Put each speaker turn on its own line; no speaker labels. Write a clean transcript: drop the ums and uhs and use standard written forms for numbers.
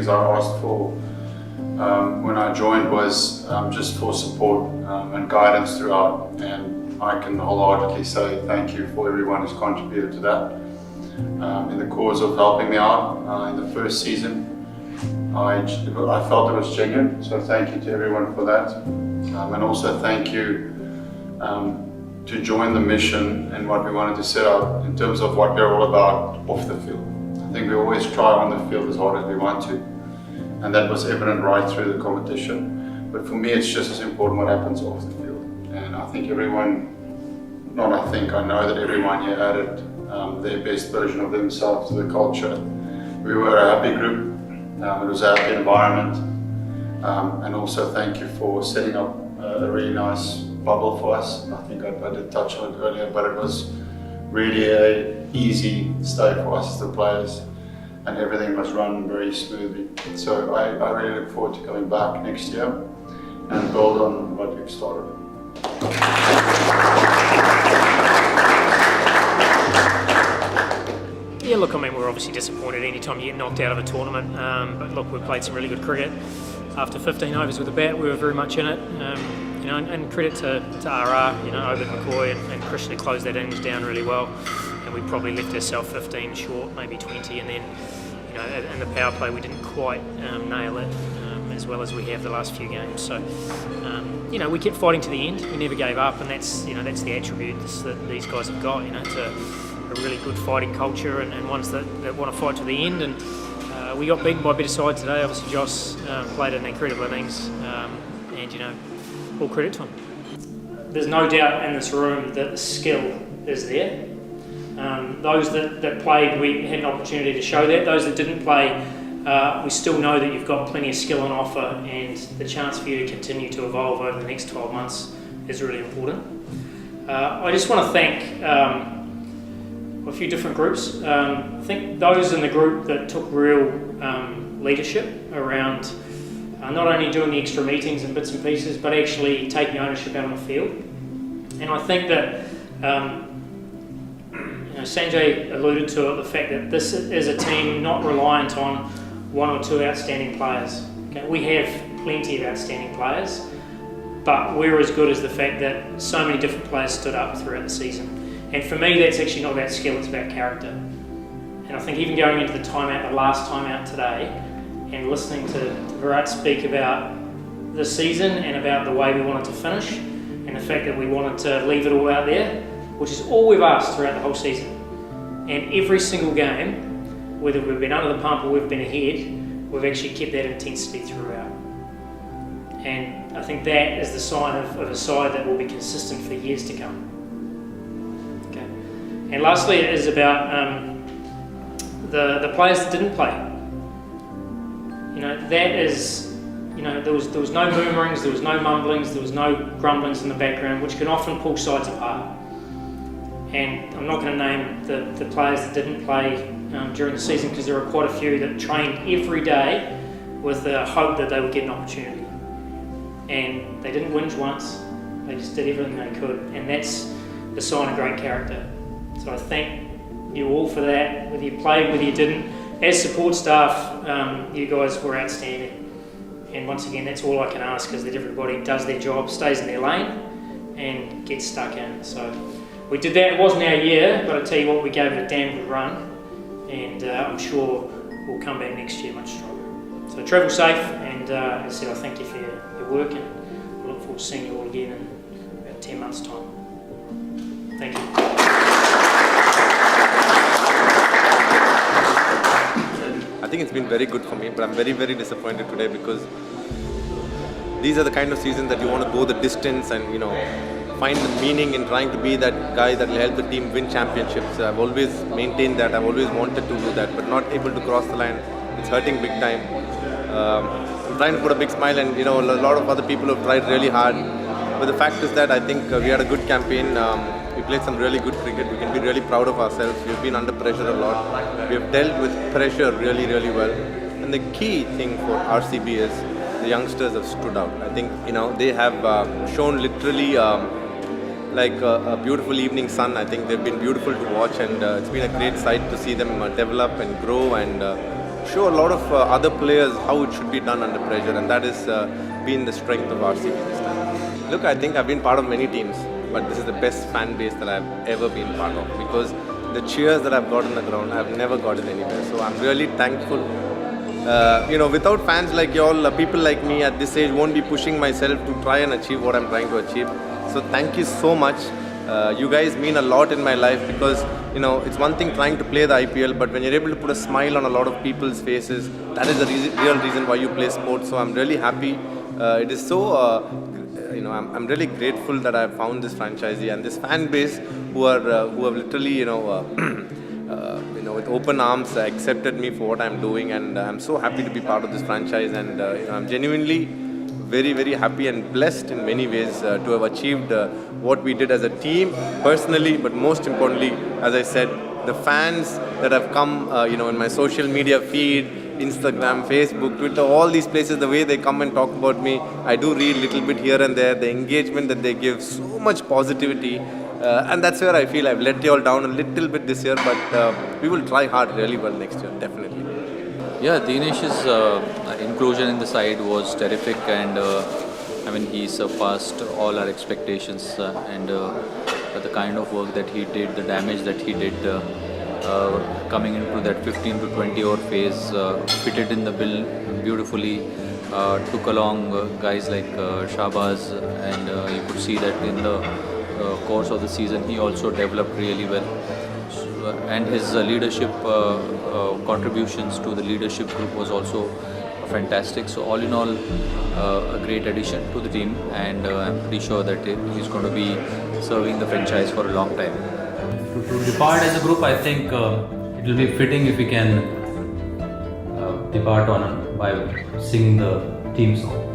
I asked for when I joined was just for support and guidance throughout, and I can wholeheartedly say thank you for everyone who's contributed to that. In the cause of helping me out in the first season, I felt it was genuine, so thank you to everyone for that. And also thank you to join the mission and what we wanted to set out in terms of what we're all about off the field. I think we always try on the field as hard as we want to, and that was evident right through the competition. But for me, it's just as important what happens off the field. And I think I know that everyone here added their best version of themselves to the culture. We were a happy group, it was a happy environment, and also thank you for setting up a really nice bubble for us. I think I did touch on it earlier, but it was really an easy stay for us as the players, and everything was run very smoothly. So I really look forward to coming back next year and build on what we've started.
Yeah, look, I mean, we're obviously disappointed anytime you get knocked out of a tournament, but look, we've played some really good cricket. After 15 overs with the bat, we were very much in it. And credit to RR, Obed McCoy and Christian to close that innings down really well. And we probably left ourselves 15 short, maybe 20, and then, in the power play we didn't quite nail it as well as we have the last few games. So, we kept fighting to the end. We never gave up, and that's the attributes that these guys have got. It's a really good fighting culture and ones that want to fight to the end. And we got beaten by a better side today. Obviously, Josh played an incredible innings, and all credit to him. There's no doubt in this room that the skill is there. Those that played, we had an opportunity to show that. Those that didn't play, we still know that you've got plenty of skill on offer, and the chance for you to continue to evolve over the next 12 months is really important. I just want to thank a few different groups. I think those in the group that took real leadership around not only doing the extra meetings and bits and pieces, but actually taking ownership out on the field. And I think that Sanjay alluded to it, the fact that this is a team not reliant on one or two outstanding players. Okay? We have plenty of outstanding players, but we're as good as the fact that so many different players stood up throughout the season. And for me, that's actually not about skill, it's about character. And I think even going into the last timeout today, and listening to Virat speak about the season and about the way we wanted to finish, and the fact that we wanted to leave it all out there, which is all we've asked throughout the whole season. And every single game, whether we've been under the pump or we've been ahead, we've actually kept that intensity throughout. And I think that is the sign of a side that will be consistent for years to come. Okay. And lastly, it is about the players that didn't play. That is, there was no murmurings, there was no mumblings, there was no grumblings in the background, which can often pull sides apart. And I'm not going to name the players that didn't play during the season, because there are quite a few that trained every day with the hope that they would get an opportunity. And they didn't whinge once, they just did everything they could, and that's the sign of great character. So I thank you all for that, whether you played, whether you didn't. As support staff, you guys were outstanding. And once again, that's all I can ask, is that everybody does their job, stays in their lane, and gets stuck in. So we did that. It wasn't our year, but I tell you what, we gave it a damn good run, and I'm sure we'll come back next year much stronger. So travel safe, and as I said, I thank you for your work, and I look forward to seeing you all again in about 10 months' time. Thank you.
I think it's been very good for me, but I'm very, very disappointed today, because these are the kind of seasons that you want to go the distance and, find the meaning in trying to be that guy that will help the team win championships. I've always maintained that, I've always wanted to do that, but not able to cross the line. It's hurting big time. I'm trying to put a big smile, and a lot of other people have tried really hard. But the fact is that I think we had a good campaign. We played some really good cricket. We can be really proud of ourselves. We've been under pressure a lot. We have dealt with pressure really, really well. And the key thing for RCB is the youngsters have stood out. I think, they have shown literally like a beautiful evening sun. I think they've been beautiful to watch, and it's been a great sight to see them develop and grow and show a lot of other players how it should be done under pressure, and that has been the strength of RCB this time. Look, I think I've been part of many teams, but this is the best fan base that I've ever been part of, because the cheers that I've got on the ground, I've never got it anywhere. So I'm really thankful. Without fans like y'all, people like me at this age won't be pushing myself to try and achieve what I'm trying to achieve. So thank you so much. You guys mean a lot in my life, because it's one thing trying to play the IPL, but when you're able to put a smile on a lot of people's faces, that is the real reason why you play sports. So I'm really happy. It is so, I'm really grateful that I've found this franchisee and this fan base who have literally, with open arms accepted me for what I'm doing, and I'm so happy to be part of this franchise, and I'm genuinely very, very happy and blessed in many ways to have achieved what we did as a team personally, but most importantly, as I said, the fans that have come, in my social media feed, Instagram, Facebook, Twitter, all these places, the way they come and talk about me, I do read a little bit here and there, the engagement that they give, so much positivity, and that's where I feel I've let you all down a little bit this year, but we will try hard really well next year, definitely.
Yeah, Dinesh's inclusion in the side was terrific, and he surpassed all our expectations, and the kind of work that he did, the damage that he did, coming into that 15 to 20 over phase, fitted in the bill beautifully, took along guys like Shahbaz, and you could see that in the course of the season he also developed really well. And his leadership contributions to the leadership group was also fantastic. So all in all, a great addition to the team, and I'm pretty sure that he's going to be serving the franchise for a long time.
To depart as a group, I think it will be fitting if we can depart by singing the theme song.